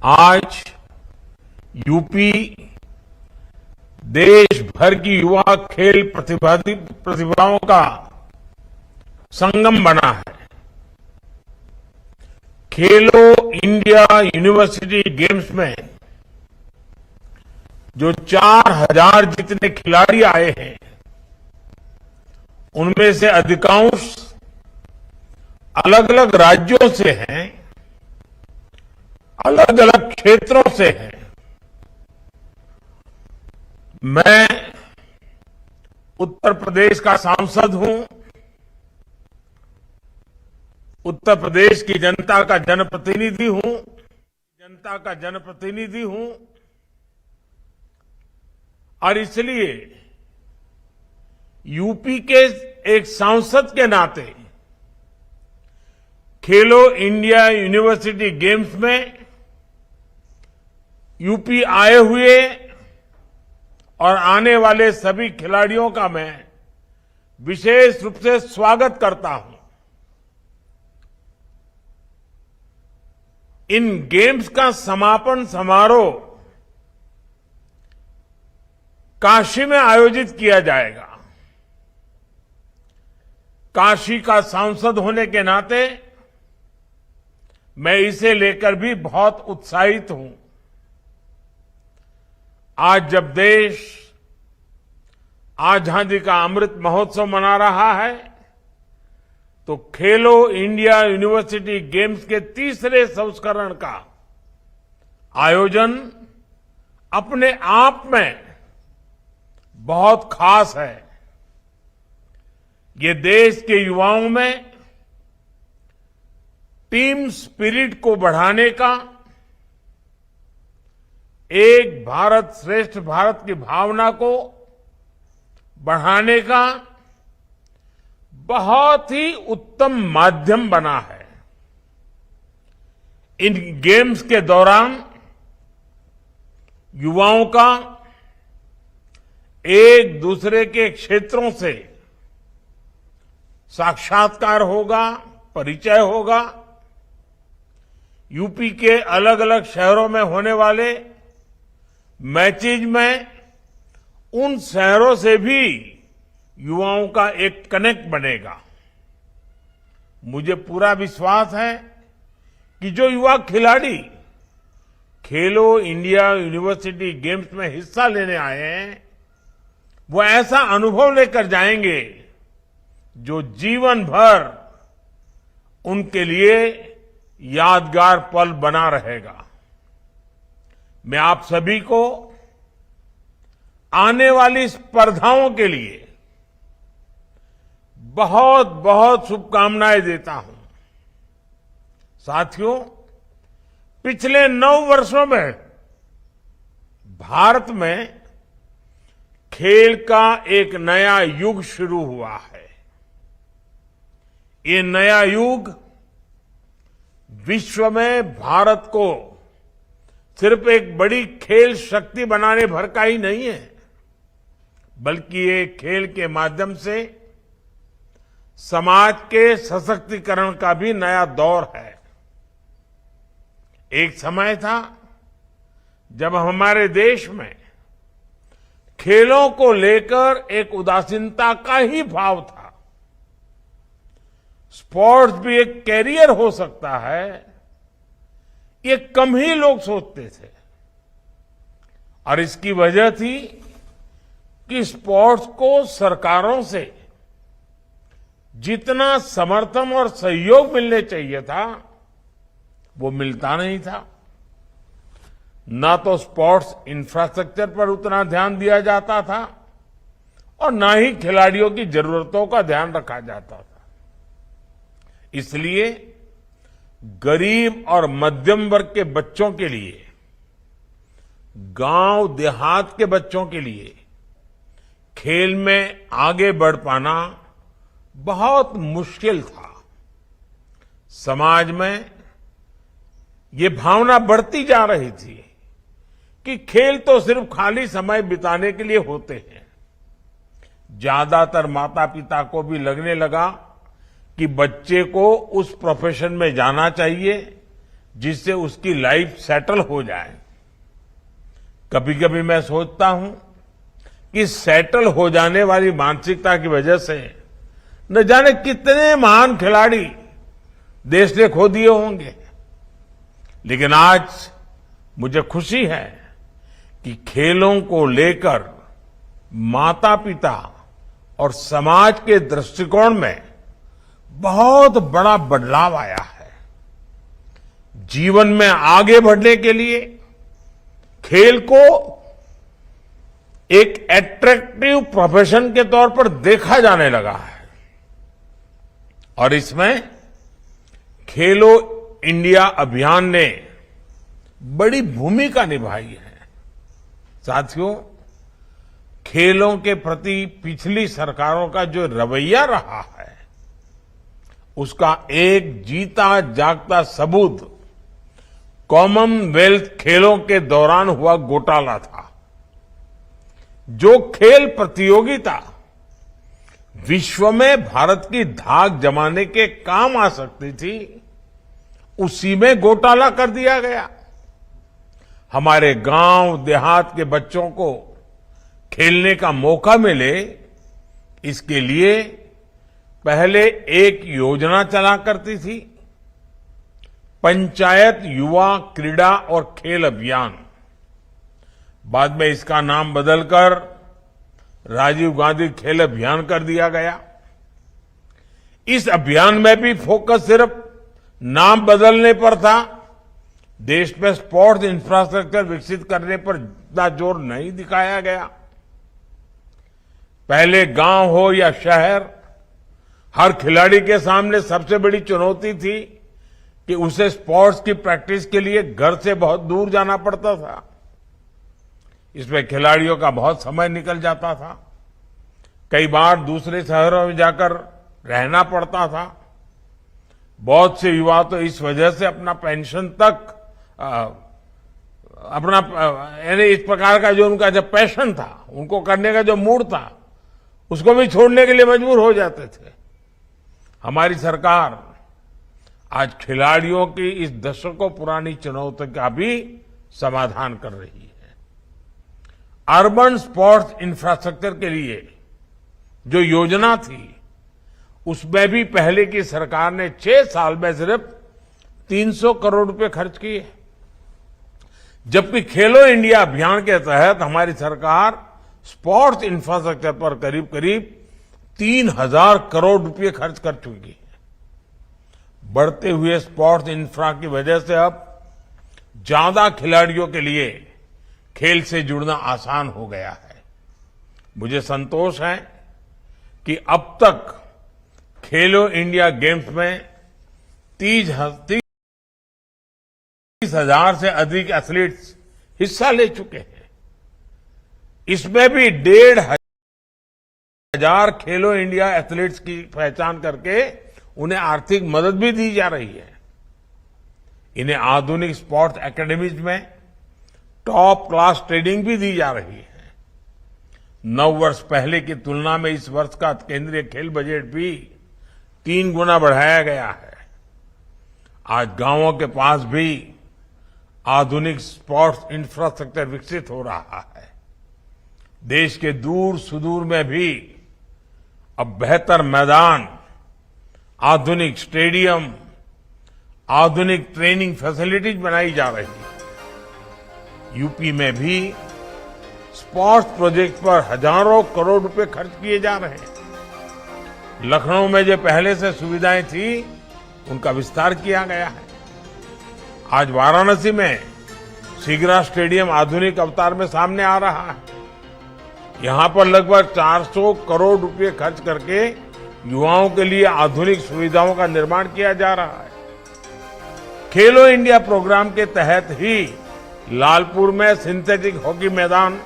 आज यूपी देश भर की युवा खेल प्रतिभाओं का संगम बना है। खेलो इंडिया यूनिवर्सिटी गेम्स में जो 4000 जितने खिलाड़ी आए हैं, उनमें से अधिकांश अलग अलग राज्यों से हैं, अलग अलग क्षेत्रों से हैं। मैं उत्तर प्रदेश का सांसद हूं, उत्तर प्रदेश की जनता का जनप्रतिनिधि हूं और इसलिए यूपी के एक सांसद के नाते खेलो इंडिया यूनिवर्सिटी गेम्स में यूपी आए हुए और आने वाले सभी खिलाड़ियों का मैं विशेष रूप से स्वागत करता हूं। इन गेम्स का समापन समारोह काशी में आयोजित किया जाएगा। काशी का सांसद होने के नाते मैं इसे लेकर भी बहुत उत्साहित हूं। आज जब देश आजादी का अमृत महोत्सव मना रहा है, तो खेलो इंडिया यूनिवर्सिटी गेम्स के तीसरे संस्करण का आयोजन अपने आप में बहुत खास है। ये देश के युवाओं में टीम स्पिरिट को बढ़ाने का, एक भारत श्रेष्ठ भारत की भावना को बढ़ाने का बहुत ही उत्तम माध्यम बना है। इन गेम्स के दौरान युवाओं का एक दूसरे के क्षेत्रों से साक्षात्कार होगा, परिचय होगा। यूपी के अलग अलग शहरों में होने वाले मैचेज में उन शहरों से भी युवाओं का एक कनेक्ट बनेगा। मुझे पूरा विश्वास है कि जो युवा खिलाड़ी खेलो इंडिया यूनिवर्सिटी गेम्स में हिस्सा लेने आए हैं, वो ऐसा अनुभव लेकर जाएंगे जो जीवन भर उनके लिए यादगार पल बना रहेगा। मैं आप सभी को आने वाली स्पर्धाओं के लिए बहुत बहुत शुभकामनाएं देता हूं। साथियों, पिछले 9 वर्षों में भारत में खेल का एक नया युग शुरू हुआ है। ये नया युग विश्व में भारत को सिर्फ एक बड़ी खेल शक्ति बनाने भर का ही नहीं है, बल्कि ये खेल के माध्यम से समाज के सशक्तिकरण का भी नया दौर है। एक समय था जब हमारे देश में खेलों को लेकर एक उदासीनता का ही भाव था। स्पोर्ट्स भी एक कैरियर हो सकता है, ये कम ही लोग सोचते थे और इसकी वजह थी कि स्पोर्ट्स को सरकारों से जितना समर्थन और सहयोग मिलने चाहिए था, वो मिलता नहीं था। ना तो स्पोर्ट्स इंफ्रास्ट्रक्चर पर उतना ध्यान दिया जाता था और ना ही खिलाड़ियों की जरूरतों का ध्यान रखा जाता था। इसलिए गरीब और मध्यम वर्ग के बच्चों के लिए, गांव देहात के बच्चों के लिए खेल में आगे बढ़ पाना बहुत मुश्किल था। समाज में ये भावना बढ़ती जा रही थी कि खेल तो सिर्फ खाली समय बिताने के लिए होते हैं। ज्यादातर माता पिता को भी लगने लगा कि बच्चे को उस प्रोफेशन में जाना चाहिए जिससे उसकी लाइफ सेटल हो जाए। कभी कभी मैं सोचता हूं कि सेटल हो जाने वाली मानसिकता की वजह से न जाने कितने महान खिलाड़ी देश ने खो दिए होंगे। लेकिन आज मुझे खुशी है कि खेलों को लेकर माता पिता और समाज के दृष्टिकोण में बहुत बड़ा बदलाव आया है। जीवन में आगे बढ़ने के लिए खेल को एक एट्रैक्टिव प्रोफेशन के तौर पर देखा जाने लगा है और इसमें खेलो इंडिया अभियान ने बड़ी भूमिका निभाई है। साथियों, खेलों के प्रति पिछली सरकारों का जो रवैया रहा है उसका एक जीता जागता सबूत कॉमनवेल्थ खेलों के दौरान हुआ घोटाला था। जो खेल प्रतियोगिता विश्व में भारत की धाक जमाने के काम आ सकती थी, उसी में घोटाला कर दिया गया। हमारे गांव देहात के बच्चों को खेलने का मौका मिले, इसके लिए पहले एक योजना चला करती थी, पंचायत युवा क्रीड़ा और खेल अभियान। बाद में इसका नाम बदलकर राजीव गांधी खेल अभियान कर दिया गया। इस अभियान में भी फोकस सिर्फ नाम बदलने पर था। देश में स्पोर्ट्स इंफ्रास्ट्रक्चर विकसित करने पर इतना जोर नहीं दिखाया गया। पहले गांव हो या शहर, हर खिलाड़ी के सामने सबसे बड़ी चुनौती थी कि उसे स्पोर्ट्स की प्रैक्टिस के लिए घर से बहुत दूर जाना पड़ता था। इसमें खिलाड़ियों का बहुत समय निकल जाता था। कई बार दूसरे शहरों में जाकर रहना पड़ता था। बहुत से युवा तो इस वजह से अपना पेंशन तक अपना यानी इस प्रकार का जो उनका जब पैशन था, उनको करने का जो मूड था, उसको भी छोड़ने के लिए मजबूर हो जाते थे। हमारी सरकार आज खिलाड़ियों की इस दशकों पुरानी चुनौती का भी समाधान कर रही है। अर्बन स्पोर्ट्स इंफ्रास्ट्रक्चर के लिए जो योजना थी, उसमें भी पहले की सरकार ने 6 साल में सिर्फ 300 करोड़ रुपए खर्च किए, जबकि खेलो इंडिया अभियान के तहत हमारी सरकार स्पोर्ट्स इंफ्रास्ट्रक्चर पर करीब करीब 3000 करोड़ रुपए खर्च कर चुकी है। बढ़ते हुए स्पोर्ट्स इंफ्रा की वजह से अब ज्यादा खिलाड़ियों के लिए खेल से जुड़ना आसान हो गया है। मुझे संतोष है कि अब तक खेलो इंडिया गेम्स में 30,000 से अधिक एथलीट्स हिस्सा ले चुके हैं। इसमें भी 1,500 खेलो इंडिया एथलीट्स की पहचान करके उन्हें आर्थिक मदद भी दी जा रही है। इन्हें आधुनिक स्पोर्ट्स एकेडमीज में टॉप क्लास ट्रेनिंग भी दी जा रही है। 9 वर्ष पहले की तुलना में इस वर्ष का केंद्रीय खेल बजट भी 3 गुना बढ़ाया गया है। आज गांवों के पास भी आधुनिक स्पोर्ट्स इंफ्रास्ट्रक्चर विकसित हो रहा है। देश के दूर सुदूर में भी अब बेहतर मैदान, आधुनिक स्टेडियम, आधुनिक ट्रेनिंग फैसिलिटीज बनाई जा रही है। यूपी में भी स्पोर्ट्स प्रोजेक्ट पर हजारों करोड़ रुपए खर्च किए जा रहे हैं। लखनऊ में जो पहले से सुविधाएं थी, उनका विस्तार किया गया है। आज वाराणसी में सीगरा स्टेडियम आधुनिक अवतार में सामने आ रहा है। यहां पर लगभग 400 करोड़ रुपए खर्च करके युवाओं के लिए आधुनिक सुविधाओं का निर्माण किया जा रहा है। खेलो इंडिया प्रोग्राम के तहत ही लालपुर में सिंथेटिक हॉकी मैदान,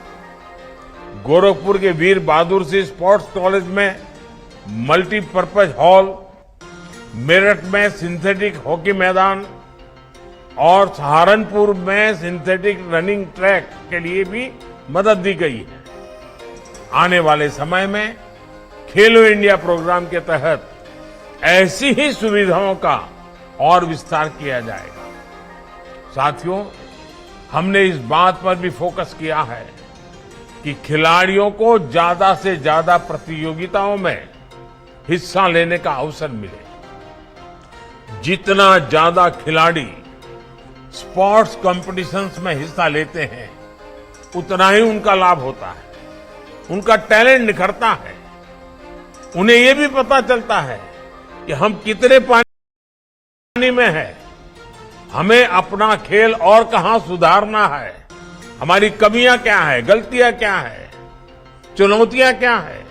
गोरखपुर के वीर बहादुर सिंह स्पोर्ट्स कॉलेज में मल्टीपर्पज हॉल, मेरठ में सिंथेटिक हॉकी मैदान और सहारनपुर में सिंथेटिक रनिंग ट्रैक के लिए भी मदद दी गई है। आने वाले समय में खेलो इंडिया प्रोग्राम के तहत ऐसी ही सुविधाओं का और विस्तार किया जाएगा। साथियों, हमने इस बात पर भी फोकस किया है कि खिलाड़ियों को ज्यादा से ज्यादा प्रतियोगिताओं में हिस्सा लेने का अवसर मिले। जितना ज्यादा खिलाड़ी स्पोर्ट्स कॉम्पिटिशन्स में हिस्सा लेते हैं, उतना ही उनका लाभ होता है, उनका टैलेंट निखरता है। उन्हें यह भी पता चलता है कि हम कितने पानी में हैं, हमें अपना खेल और कहां सुधारना है, हमारी कमियां क्या है, गलतियां क्या है, चुनौतियां क्या है।